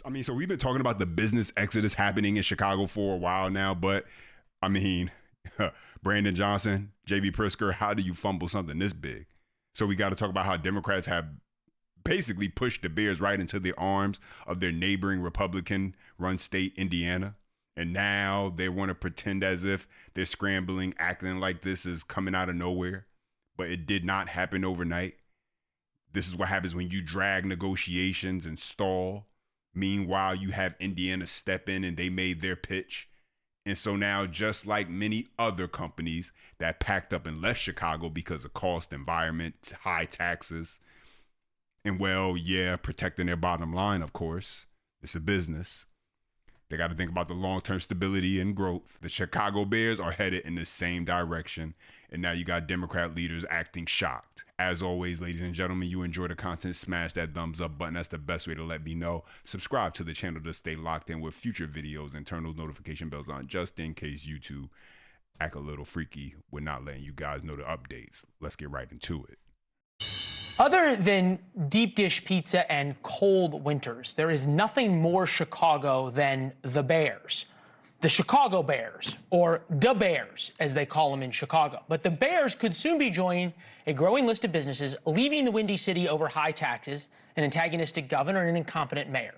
I mean, so we've been talking about the business exodus happening in Chicago for a while now, but I mean, Brandon Johnson, J.B. Pritzker, how do you fumble something this big? So we got to talk about how Democrats have basically pushed the Bears right into the arms of their neighboring Republican-run state, Indiana. And now they want to pretend as if they're scrambling, acting like this is coming out of nowhere. But it did not happen overnight. This is what happens when you drag negotiations and stall. Meanwhile, you have Indiana step in and they made their pitch. And so now, just like many other companies that packed up and left Chicago because of cost, environment, high taxes, and well, yeah, protecting their bottom line, of course. It's a business. They got to think about the long-term stability and growth. The Chicago Bears are headed in the same direction. And now you got Democrat leaders acting shocked. As always, ladies and gentlemen, you enjoy the content, smash that thumbs up button. That's the best way to let me know. Subscribe to the channel to stay locked in with future videos and turn those notification bells on just in case YouTube act a little freaky with not letting you guys know the updates. Let's get right into it. Other than deep dish pizza and cold winters, there is nothing more Chicago than the Bears. The Chicago Bears, or the Bears, as they call them in Chicago. But the Bears could soon be joining a growing list of businesses leaving the Windy City over high taxes, an antagonistic governor, and an incompetent mayor.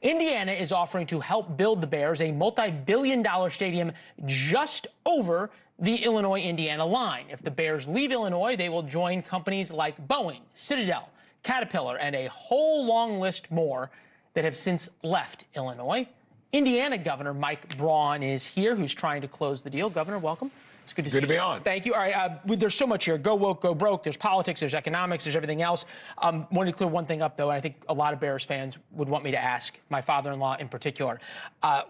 Indiana is offering to help build the Bears a multi-billion-dollar stadium just over the Illinois-Indiana line. If the Bears leave Illinois, they will join companies like Boeing, Citadel, Caterpillar, and a whole long list more that have since left Illinois. Indiana Governor Mike Braun is here, who's trying to close the deal. Governor, welcome. It's good to see you. Good to be on. Thank you. All right, there's so much here. Go woke, go broke. There's politics, there's economics, there's everything else. Wanted to clear one thing up, though, and I think a lot of Bears fans would want me to ask, my father-in-law in particular.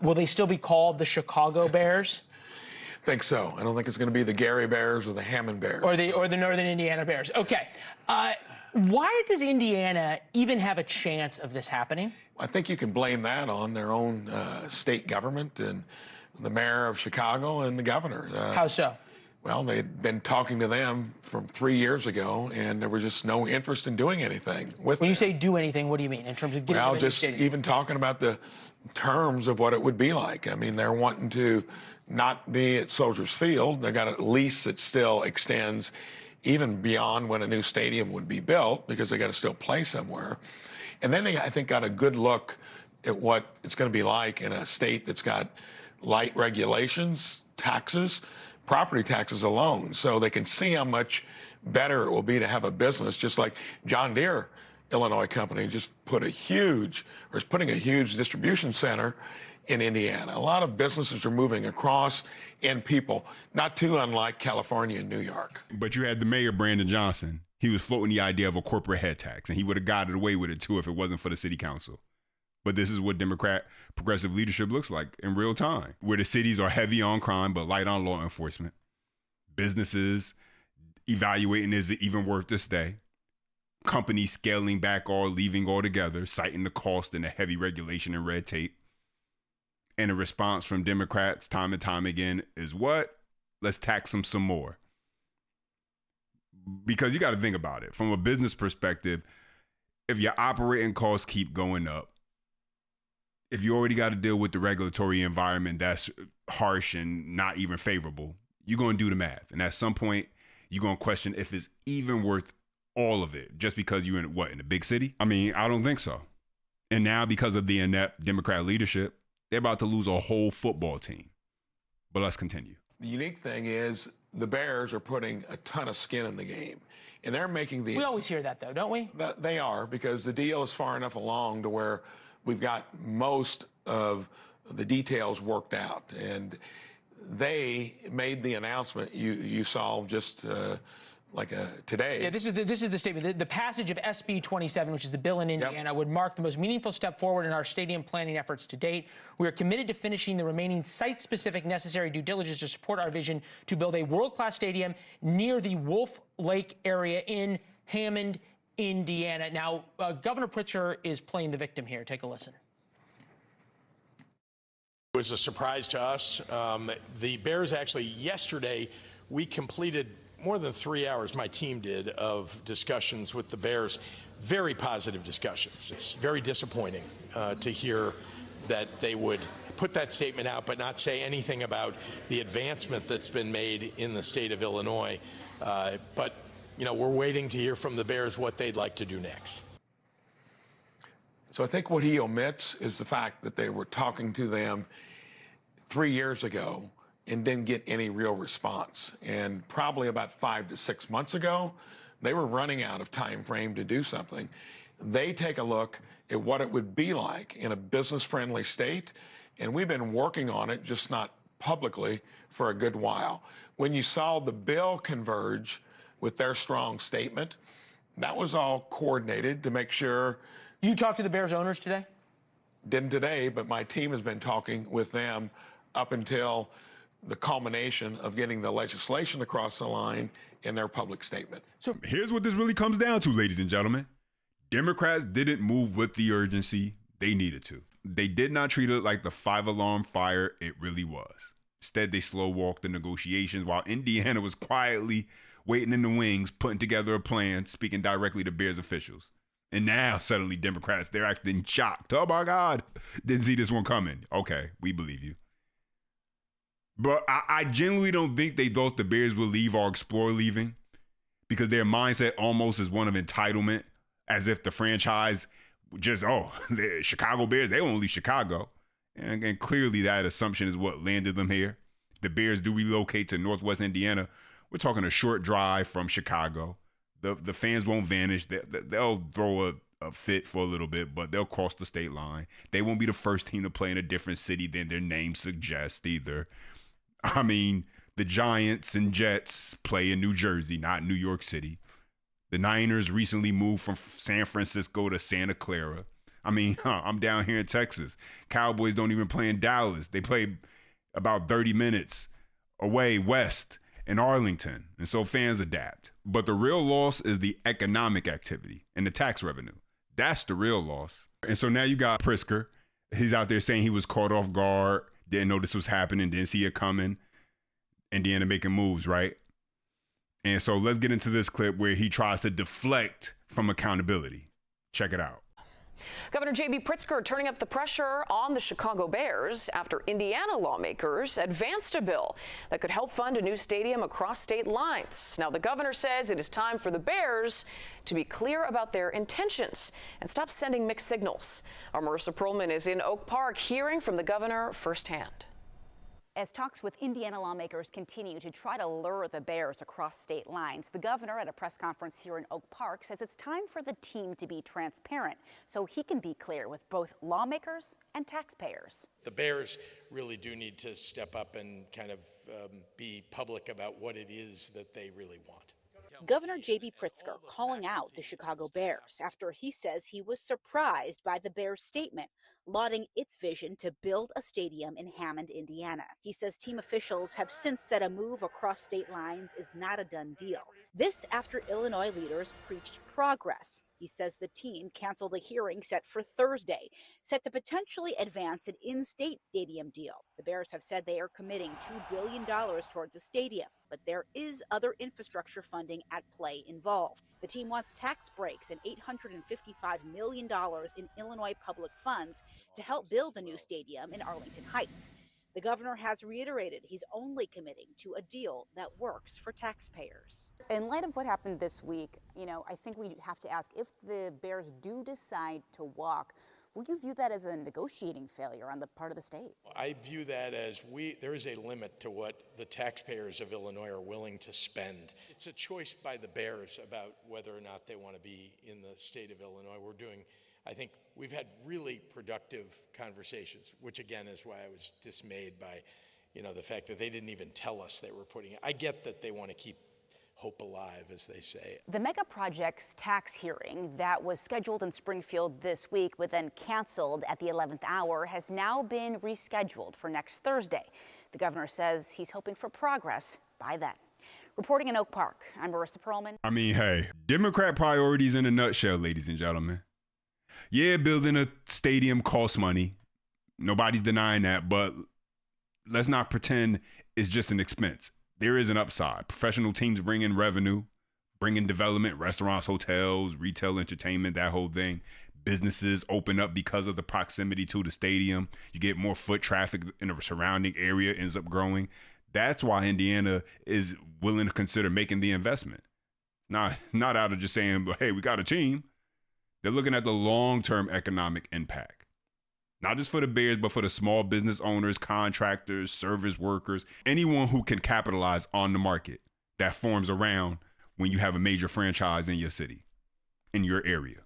Will they still be called the Chicago Bears? I think so. I don't think it's going to be the Gary Bears or the Hammond Bears. Or the Northern Indiana Bears. Okay. Why does Indiana even have a chance of this happening? I think you can blame that on their own state government and the mayor of Chicago and the governor. How so? Well, they had been talking to them from 3 years ago, and there was just no interest in doing anything with When them. you say do anything, what do you mean in terms of getting Well, them in the just stadium? even talking about the terms of what it would be like. I mean, they're wanting to not be at Soldiers Field. They got a lease that still extends even beyond when a new stadium would be built, because they got to still play somewhere. And then they, I think, got a good look at what it's going to be like in a state that's got light regulations, taxes, property taxes alone. So they can see how much better it will be to have a business, just like John Deere, Illinois company, just is putting a huge distribution center in Indiana. A lot of businesses are moving across, and people, not too unlike California and New York. But you had the mayor, Brandon Johnson. He was floating the idea of a corporate head tax, and he would have gotten away with it, too, if it wasn't for the city council. But this is what Democrat progressive leadership looks like in real time, where the cities are heavy on crime but light on law enforcement. Businesses evaluating, is it even worth to stay? Companies scaling back or leaving altogether, citing the cost and the heavy regulation and red tape. And the response from Democrats time and time again is what? Let's tax them some more. Because you got to think about it. From a business perspective, if your operating costs keep going up, if you already got to deal with the regulatory environment that's harsh and not even favorable, you're going to do the math. And at some point, you're going to question if it's even worth all of it just because you're in the big city? I mean, I don't think so. And now because of the inept Democrat leadership, they're about to lose a whole football team. But let's continue. The unique thing is the Bears are putting a ton of skin in the game, and they're making the... We always hear that, though, don't we? They are, because the deal is far enough along to where we've got most of the details worked out. And they made the announcement you saw just today. Yeah, this is the statement. The passage of SB 27, which is the bill in Indiana, would mark the most meaningful step forward in our stadium planning efforts to date. We are committed to finishing the remaining site-specific necessary due diligence to support our vision to build a world-class stadium near the Wolf Lake area in Hammond, Indiana. Now, Governor Pritzker is playing the victim here. Take a listen. It was a surprise to us. The Bears actually, yesterday, we completed more than 3 hours, my team did, of discussions with the Bears. very positive discussions. It's very disappointing to hear that they would put that statement out but not say anything about the advancement that's been made in the state of Illinois. But, you know, we're waiting to hear from the Bears what they'd like to do next. So I think what he omits is the fact that they were talking to them 3 years ago and didn't get any real response. And probably about 5 to 6 months ago, they were running out of time frame to do something. They take a look at what it would be like in a business-friendly state, and we've been working on it, just not publicly, for a good while. When you saw the bill converge with their strong statement, that was all coordinated to make sure. You talked to the Bears owners today? Didn't today, but my team has been talking with them up until the culmination of getting the legislation across the line in their public statement. So here's what this really comes down to, ladies and gentlemen. Democrats didn't move with the urgency they needed to. They did not treat it like the 5-alarm fire it really was. Instead, they slow-walked the negotiations while Indiana was quietly waiting in the wings, putting together a plan, speaking directly to Bears officials. And now, suddenly, Democrats, they're acting shocked. Oh, my God. Didn't see this one coming. Okay, we believe you. But I genuinely don't think they thought the Bears would leave or explore leaving, because their mindset almost is one of entitlement, as if the franchise just, the Chicago Bears, they won't leave Chicago. And clearly that assumption is what landed them here. The Bears do relocate to Northwest Indiana. We're talking a short drive from Chicago. The fans won't vanish. They'll throw a fit for a little bit, but they'll cross the state line. They won't be the first team to play in a different city than their name suggests either. I mean, the Giants and Jets play in New Jersey, not New York City. The Niners recently moved from San Francisco to Santa Clara. I mean, I'm down here in Texas. Cowboys don't even play in Dallas. They play about 30 minutes away west in Arlington. And so fans adapt. But the real loss is the economic activity and the tax revenue. That's the real loss. And so now you got Pritzker. He's out there saying he was caught off guard, didn't know this was happening, didn't see it coming. Indiana making moves, right? And so let's get into this clip where he tries to deflect from accountability. Check it out. Governor J.B. Pritzker turning up the pressure on the Chicago Bears after Indiana lawmakers advanced a bill that could help fund a new stadium across state lines. Now, the governor says it is time for the Bears to be clear about their intentions and stop sending mixed signals. Our Marissa Perlman is in Oak Park hearing from the governor firsthand. As talks with Indiana lawmakers continue to try to lure the Bears across state lines, the governor at a press conference here in Oak Park says it's time for the team to be transparent so he can be clear with both lawmakers and taxpayers. The Bears really do need to step up and kind of be public about what it is that they really want. Governor J.B. Pritzker calling out the Chicago Bears after he says he was surprised by the Bears' statement, lauding its vision to build a stadium in Hammond, Indiana. He says team officials have since said a move across state lines is not a done deal. This after Illinois leaders preached progress. He says the team canceled a hearing set for Thursday, set to potentially advance an in-state stadium deal. The Bears have said they are committing $2 billion towards a stadium, but there is other infrastructure funding at play involved. The team wants tax breaks and $855 million in Illinois public funds to help build a new stadium in Arlington Heights. The governor has reiterated he's only committing to a deal that works for taxpayers. In light of what happened this week, I think we have to ask, if the Bears do decide to walk, will you view that as a negotiating failure on the part of the state? I view that as there is a limit to what the taxpayers of Illinois are willing to spend. It's a choice by the Bears about whether or not they want to be in the state of Illinois. I think we've had really productive conversations, which again is why I was dismayed by, the fact that they didn't even tell us they were putting it. I get that they want to keep hope alive, as they say. The mega project's tax hearing that was scheduled in Springfield this week but then canceled at the 11th hour has now been rescheduled for next Thursday. The governor says he's hoping for progress by then. Reporting in Oak Park, I'm Marissa Perlman. I mean, hey, Democrat priorities in a nutshell, ladies and gentlemen. Yeah, building a stadium costs money. Nobody's denying that, but let's not pretend it's just an expense. There is an upside. Professional teams bring in revenue. bringing development, restaurants, hotels, retail, entertainment, that whole thing. Businesses open up because of the proximity to the stadium. You get more foot traffic in the surrounding area, ends up growing. That's why Indiana is willing to consider making the investment. Not out of just saying, hey, we got a team. They're looking at the long-term economic impact. Not just for the Bears, but for the small business owners, contractors, service workers, anyone who can capitalize on the market that forms around when you have a major franchise in your city, in your area.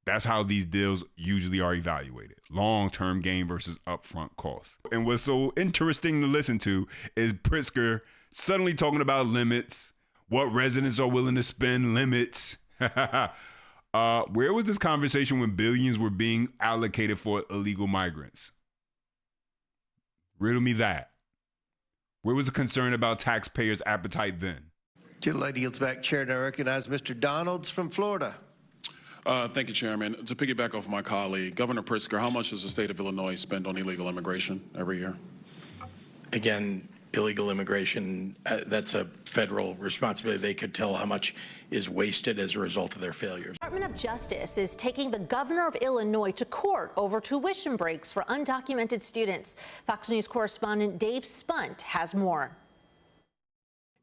That's how these deals usually are evaluated. Long-term gain versus upfront cost. And what's so interesting to listen to is Pritzker suddenly talking about limits, what residents are willing to spend, limits. Where was this conversation when billions were being allocated for illegal migrants? Riddle me that. Where was the concern about taxpayers' appetite then? Gentlelady yields back, Chair, and I recognize Mr. Donalds from Florida. Thank you, Chairman. To piggyback off my colleague, Governor Pritzker, how much does the state of Illinois spend on illegal immigration every year? Again, illegal immigration, that's a federal responsibility. They could tell how much is wasted as a result of their failures. The Department of Justice is taking the governor of Illinois to court over tuition breaks for undocumented students. Fox News correspondent Dave Spunt has more.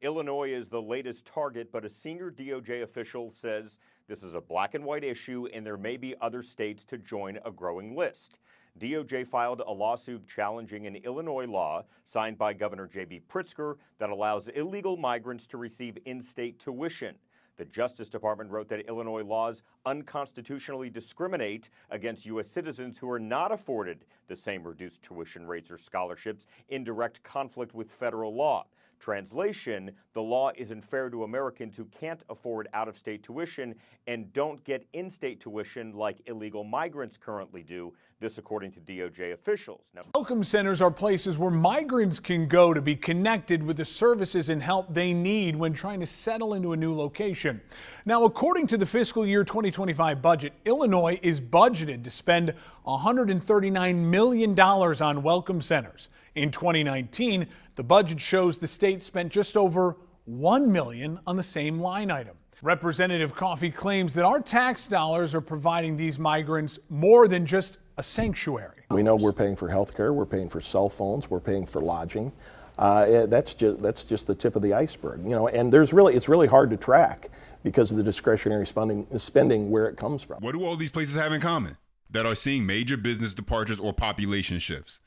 Illinois is the latest target, but a senior DOJ official says this is a black and white issue and there may be other states to join a growing list. DOJ filed a lawsuit challenging an Illinois law signed by Governor J.B. Pritzker that allows illegal migrants to receive in-state tuition. The Justice Department wrote that Illinois laws unconstitutionally discriminate against U.S. citizens who are not afforded the same reduced tuition rates or scholarships in direct conflict with federal law. Translation, the law isn't fair to Americans who can't afford out-of-state tuition and don't get in-state tuition like illegal migrants currently do. This according to DOJ officials. Now, welcome centers are places where migrants can go to be connected with the services and help they need when trying to settle into a new location. Now, according to the fiscal year 2025 budget, Illinois is budgeted to spend $139 million on welcome centers. In 2019, the budget shows the state spent just over $1 million on the same line item. Representative Coffey claims that our tax dollars are providing these migrants more than just a sanctuary. We know we're paying for health care, we're paying for cell phones, we're paying for lodging. That's just the tip of the iceberg, you know. And it's really hard to track because of the discretionary spending where it comes from. What do all these places have in common that are seeing major business departures or population shifts?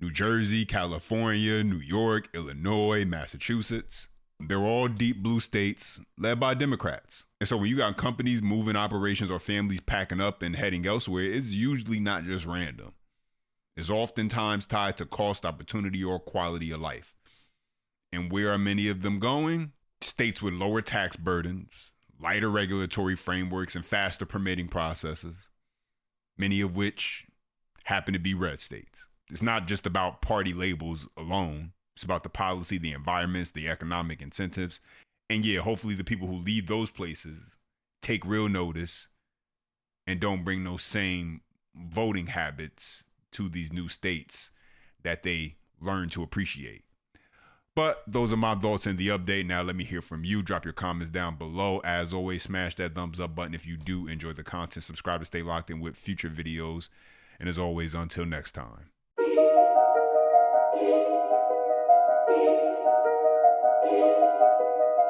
New Jersey, California, New York, Illinois, Massachusetts. They're all deep blue states led by Democrats. And so when you got companies moving operations or families packing up and heading elsewhere, it's usually not just random. It's oftentimes tied to cost, opportunity, or quality of life. And where are many of them going? States with lower tax burdens, lighter regulatory frameworks, and faster permitting processes, many of which happen to be red states. It's not just about party labels alone. It's about the policy, the environments, the economic incentives. And yeah, hopefully the people who lead those places take real notice and don't bring those same voting habits to these new states that they learn to appreciate. But those are my thoughts in the update. Now let me hear from you. Drop your comments down below. As always, smash that thumbs up button if you do enjoy the content. Subscribe to stay locked in with future videos. And as always, until next time.